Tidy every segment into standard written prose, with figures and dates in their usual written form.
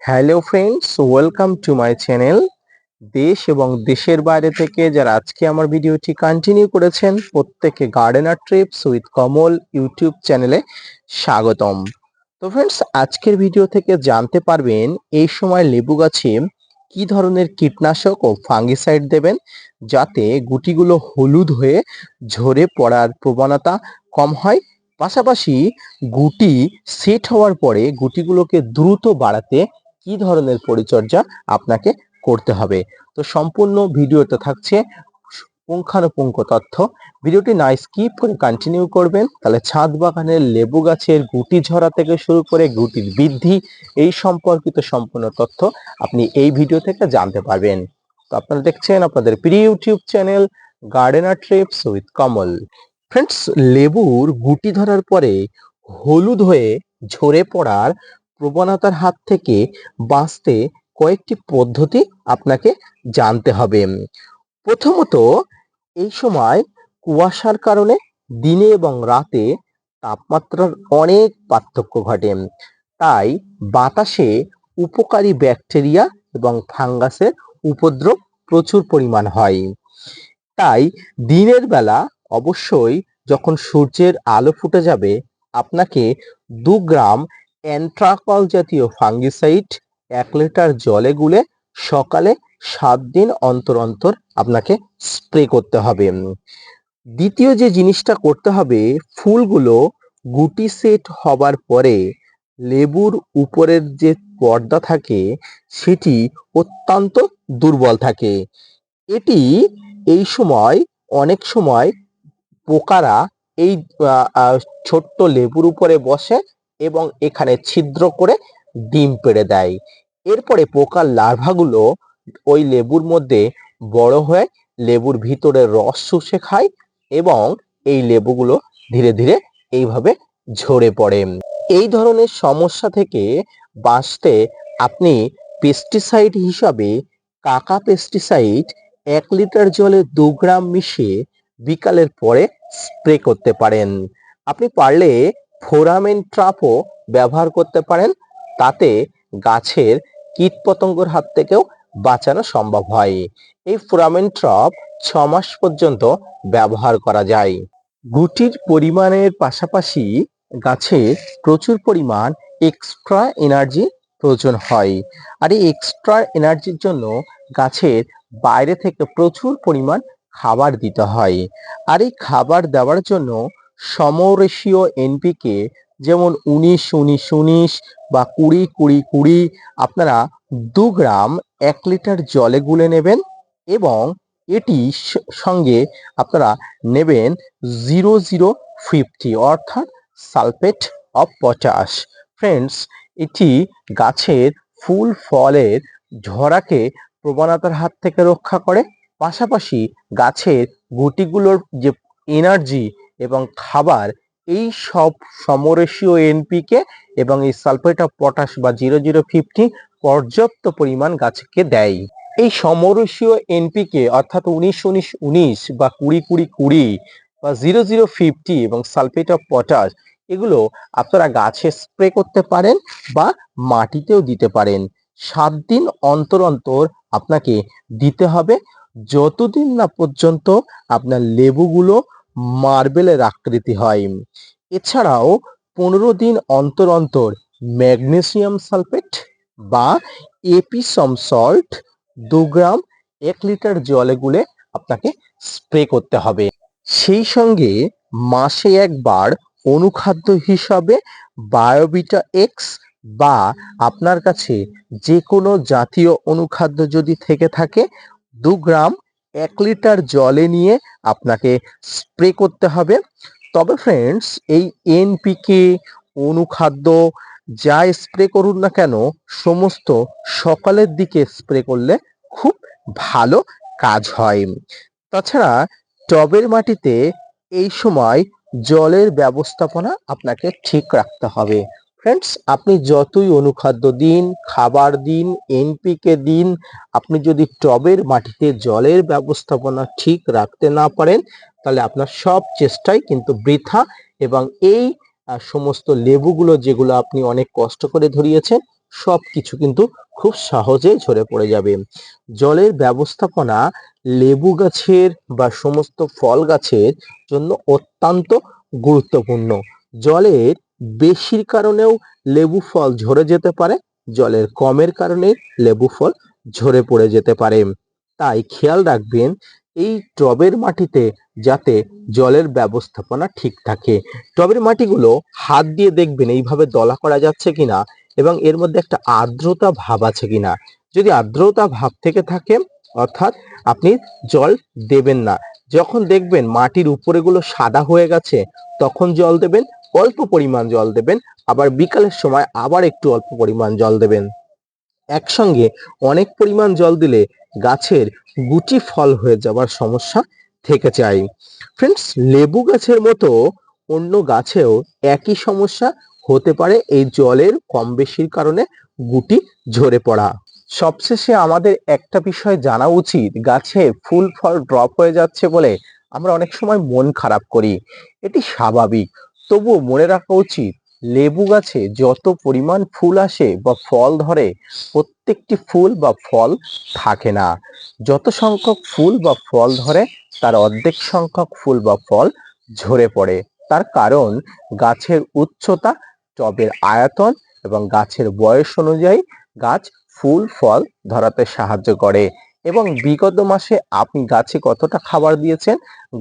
Hello friends, welcome to my channel. দেশ এবং দেশের বাইরে থেকে যারা আজকে আমার ভিডিওটি কন্টিনিউ করেছেন প্রত্যেককে gardener TRIPS with Kamal YouTube চ্যানেলে স্বাগতম। তো ফ্রেন্ডস, আজকের ভিডিও থেকে জানতে পারবেন এই সময় লেবু গাছে কি ধরনের কীটনাশক ও ফাঙ্গিসাইড দেবেন যাতে গুটিগুলো হলুদ হয়ে ঝরে পড়ার প্রবণতা কম হয়। পাশাপাশি গুটি সেট হওয়ার পরে গুটিগুলোকে দ্রুত বাড়াতে কি ধরনের পরিচর্যা আপনাকে করতে হবে। তো সম্পূর্ণ ভিডিওতে থাকছে পুঙ্খানুপুঙ্খ তথ্য। ভিডিওটি না স্কিপ করে কন্টিনিউ করবেন, তাহলে ছাদ বাগানের লেবু গাছের গুটি ঝরা থেকে শুরু করে গুটির বৃদ্ধি এই সম্পর্কিত সম্পূর্ণ তথ্য আপনি এই ভিডিও থেকে জানতে পারবেন। তো আপনারা দেখছেন আপনাদের প্রিয় YouTube channel gardener TRIPS with Kamal. Friends, লেবুর গুটি ধরার পরে হলুদ হয়ে ঝরে পড়ার প্রবণতার হাত থেকে বাঁচতে কয়েকটি পদ্ধতি আপনাকে জানতে হবে। প্রথমত, এই সময় কুয়াশার কারণে দিনে এবং রাতে তাপমাত্রার অনেক পার্থক্য ঘটে। তাই বাতাসে উপকারী ব্যাকটেরিয়া এবং ফাঙ্গাসের উপদ্রব প্রচুর পরিমাণ হয়। তাই দিনের বেলা অবশ্যই যখন সূর্যের আলো ফুটে যাবে আপনাকে 2 গ্রাম অ্যান্ট্রাকল জাতীয় ফাঙ্গিসাইড 1 লিটার জলে গুলে সকালে 7 দিন অন্তর অন্তর আপনাকে স্প্রে করতে হবে। দ্বিতীয় যে জিনিসটা করতে হবে, ফুলগুলো গুটি সেট হবার পরে লেবুর উপরের যে পর্দা থাকে সেটি অত্যন্ত দুর্বল থাকে। এটি এই সময় অনেক সময় পোকারা এই ছোট্ট লেবুর উপরে বসে এবং এখানে ছিদ্র করে ডিম পেড়ে দেয়। এরপরে পোকার লার্ভাগুলো ওই লেবুর মধ্যে বড় হয়ে লেবুর ভিতরে রস শুষে খায় এবং এই লেবুগুলো ধীরে ধীরে এইভাবে ঝরে পড়ে। এই ধরনের সমস্যা থেকে বাঁচতে আপনি পেস্টিসাইড হিসাবে কাকা পেস্টিসাইড 1 লিটার জলে 2 গ্রাম মিশিয়ে বিকালের পরে স্প্রে করতে পারেন। আপনি পারলে ফোরামেন ট্রাপও ব্যবহার করতে পারেন, তাতে গাছের কীটপতঙ্গের হাত থেকেও বাঁচানো সম্ভব হয়। এই ফোরামেন ট্রাপ 6 মাস পর্যন্ত ব্যবহার করা যায়। গুটির পরিমাণের পাশাপাশি গাছের প্রচুর পরিমাণ এক্সট্রা এনার্জি প্রয়োজন হয়, আর এই এক্সট্রা এনার্জির জন্য গাছের বাইরে থেকে প্রচুর পরিমাণ খাবার দিতে হয়। আর এই খাবার দেওয়ার জন্য সমরেশীয় এনপিকে যেমন 19-19-19 বা 20-20-20 আপনারা 2 গ্রাম 1 লিটার জলে গুলে নেবেন এবং এটি সঙ্গে আপনারা নেবেন 0050 অর্থাৎ সালফেট অফ পটাশ। ফ্রেন্ডস, এটি গাছের ফুল ফলের ঝরাকে প্রবণতার হাত থেকে রক্ষা করে, পাশাপাশি গাছের গুটিগুলোর যে এনার্জি এবং খাবার এই সব সমরেশীয় এনপিকে এবং এই সালফেট অফ পটাশ বা 0050 পর্যাপ্ত পরিমাণ গাছকে দেয়। এই সমরসীয় এনপিকে অর্থাৎ 19-19-19 বা 20-20-20 বা 0050 এবং সালফেট অফ পটাশ এগুলো আপনারা গাছে স্প্রে করতে পারেন বা মাটিতেও দিতে পারেন। 7 দিন অন্তর অন্তর আপনাকে দিতে হবে, যতদিন না পর্যন্ত আপনার লেবুগুলো মার্বেলের আকৃতি হয়। এছাড়াও 15 দিন অন্তর অন্তর ম্যাগনেসিয়াম সালফেট বা এপিসম সল্ট 2 গ্রাম 1 লিটার জলে গুলে আপনাকে স্প্রে করতে হবে। সেই সঙ্গে মাসে একবার অনুখাদ্য হিসাবে বায়োভিটা এক্স বা আপনার কাছে যে কোনো জাতীয় অনুখাদ্য যদি থেকে থাকে 2 গ্রাম 1 লিটার জলে নিয়ে আপনাকে স্প্রে করতে হবে। তবে ফ্রেন্ডস, এই এনপিকে অনুখাদ্য যা স্প্রে করুন না কেন সমস্ত সকালের দিকে স্প্রে করলে খুব ভালো কাজ হয়। তাছাড়া টবের মাটিতে এই সময় জলের ব্যবস্থাপনা আপনাকে ঠিক রাখতে হবে। ফ্রেন্ডস, আপনি যতই অনুখাদ্য দিন, খাবার দিন, এনপিকে দিন, আপনি যদি টবের মাটিতে জলের ব্যবস্থাপনা ঠিক রাখতে না পারেন তাহলে আপনার সব চেষ্টাই কিন্তু বৃথা এবং এই সমস্ত লেবুগুলো যেগুলো আপনি অনেক কষ্ট করে ধরিয়েছেন সবকিছু কিন্তু খুব সহজে ঝরে পড়ে যাবে। জলের ব্যবস্থাপনা লেবু গাছের বা সমস্ত ফল গাছের জন্য অত্যন্ত গুরুত্বপূর্ণ। জলের বেশির কারণেও লেবু ফল ঝরে যেতে পারে, জলের কমের কারণে লেবু ফল ঝরে পড়ে যেতে পারে। তাই খেয়াল রাখবেন এই টবের মাটিতে যাতে জলের ব্যবস্থাপনা ঠিক থাকে। টবের মাটিগুলো হাত দিয়ে দেখবেন এইভাবে দলা করা যাচ্ছে কিনা এবং এর মধ্যে একটা আর্দ্রতা ভাব আছে কিনা। যদি আর্দ্রতা ভাব থেকে থাকে অর্থাৎ আপনি জল দেবেন না। যখন দেখবেন মাটির উপরেগুলো সাদা হয়ে গেছে তখন জল দেবেন, অল্প পরিমাণ জল দেবেন, আবার বিকালের সময় আবার একটু অল্প পরিমাণ জল দেবেন। একসঙ্গে অনেক পরিমাণ জল দিলে গাছের গুটি ফল হয়ে যাওয়ার সমস্যা থেকে যায়। ফ্রেন্ডস, লেবু গাছের মতো অন্য গাছেও একই সমস্যা হতে পারে এই জলের কম বেশির কারণে গুটি ঝরে পড়া। সবশেষে আমাদের একটা বিষয় জানা উচিত, গাছে ফুল ফল ড্রপ হয়ে যাচ্ছে বলে আমরা অনেক সময় মন খারাপ করি, এটি স্বাভাবিক। তবুও মনে রাখা উচিত লেবু গাছে যত পরিমাণ ফুল আসে বা ফল ধরে প্রত্যেকটি ফুল বা ফল থাকে না। যত সংখ্যক ফুল বা ফল ধরে তার অর্ধেক সংখ্যক ফুল বা ফল ঝরে পড়ে। তার কারণ গাছের উচ্চতা, টবের আয়তন এবং গাছের বয়স অনুযায়ী গাছ ফুল ফল ধরাতে সাহায্য করে। এবং বিগত মাসে আপনি গাছে কতটা খাবার দিয়েছেন,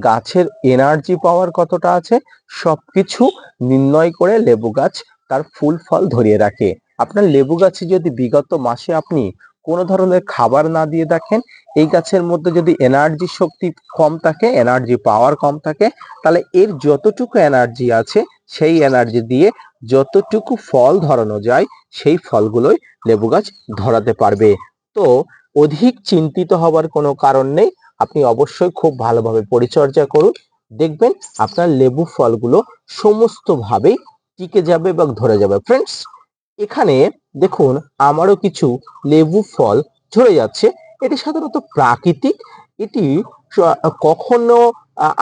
গাছের এনার্জি পাওয়ার কতটা আছে, সবকিছু নির্ণয় করে লেবু গাছ তার ফুল ফল ধরিয়ে রাখে। আপনার লেবু গাছে যদি বিগত মাসে আপনি কোনো ধরনের খাবার না দিয়ে দেখেন, এই গাছের মধ্যে যদি এনার্জি শক্তি কম থাকে, এনার্জি পাওয়ার কম থাকে, তাহলে এর যতটুকু এনার্জি আছে সেই এনার্জি দিয়ে যতটুকু ফল ধরানো যায় সেই ফলগুলোই লেবু গাছ ধরাতে পারবে। তো অধিক চিন্তিত হবার কোনো কারণ নেই, আপনি অবশ্যই খুব ভালোভাবে পরিচর্যা করুন, দেখবেন আপনার লেবু ফলগুলো সমস্তভাবেই টিকে যাবে এবং ধরে যাবে। ফ্রেন্ডস, এখানে দেখুন আমারও কিছু লেবু ফল ঝরে যাচ্ছে, এটি সাধারণত প্রাকৃতিক। এটি কখনো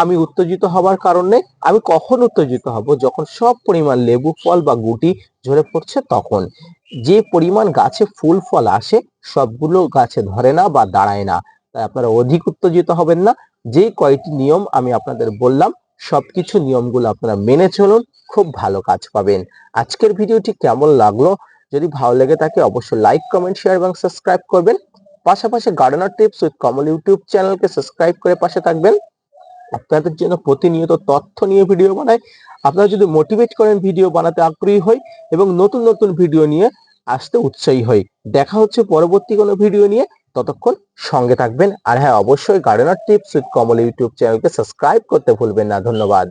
আমি উত্তেজিত হবার কারণ নেই। আমি কখন উত্তেজিত হব, যখন সব পরিমাণ লেবু ফল বা গুটি ঝরে পড়ছে তখন। যে পরিমাণ গাছে ফুল ফল আসে সবগুলো গাছে ধরে না বা দাঁড়ায় না, তাই আপনারা অধিক উত্তেজিত হবেন না। যে কয়টি নিয়ম আমি আপনাদের বললাম সবকিছু নিয়মগুলো আপনারা মেনে চলুন, খুব ভালো কাজ পাবেন। আজকের ভিডিওটি কেমন লাগলো, যদি ভালো লেগে থাকে অবশ্যই লাইক কমেন্ট শেয়ার এবং সাবস্ক্রাইব করবেন। পাশাপাশি gardener tips with Kamal YouTube চ্যানেলকে সাবস্ক্রাইব করে পাশে থাকবেন। আপনাদের জন্য প্রতিনিয়ত তথ্য নিয়ে ভিডিও বানাই। আপনারা যদি মোটিভেট করেন ভিডিও বানাতে আগ্রহী হই এবং নতুন নতুন ভিডিও নিয়ে আসতে উৎসাহী হই। দেখা হচ্ছে পরবর্তী কোনো ভিডিও নিয়ে, ততক্ষণ সঙ্গে থাকবেন। আর হ্যাঁ, অবশ্যই gardener tips with Kamal YouTube চ্যানেলকে সাবস্ক্রাইব করতে ভুলবেন না। ধন্যবাদ।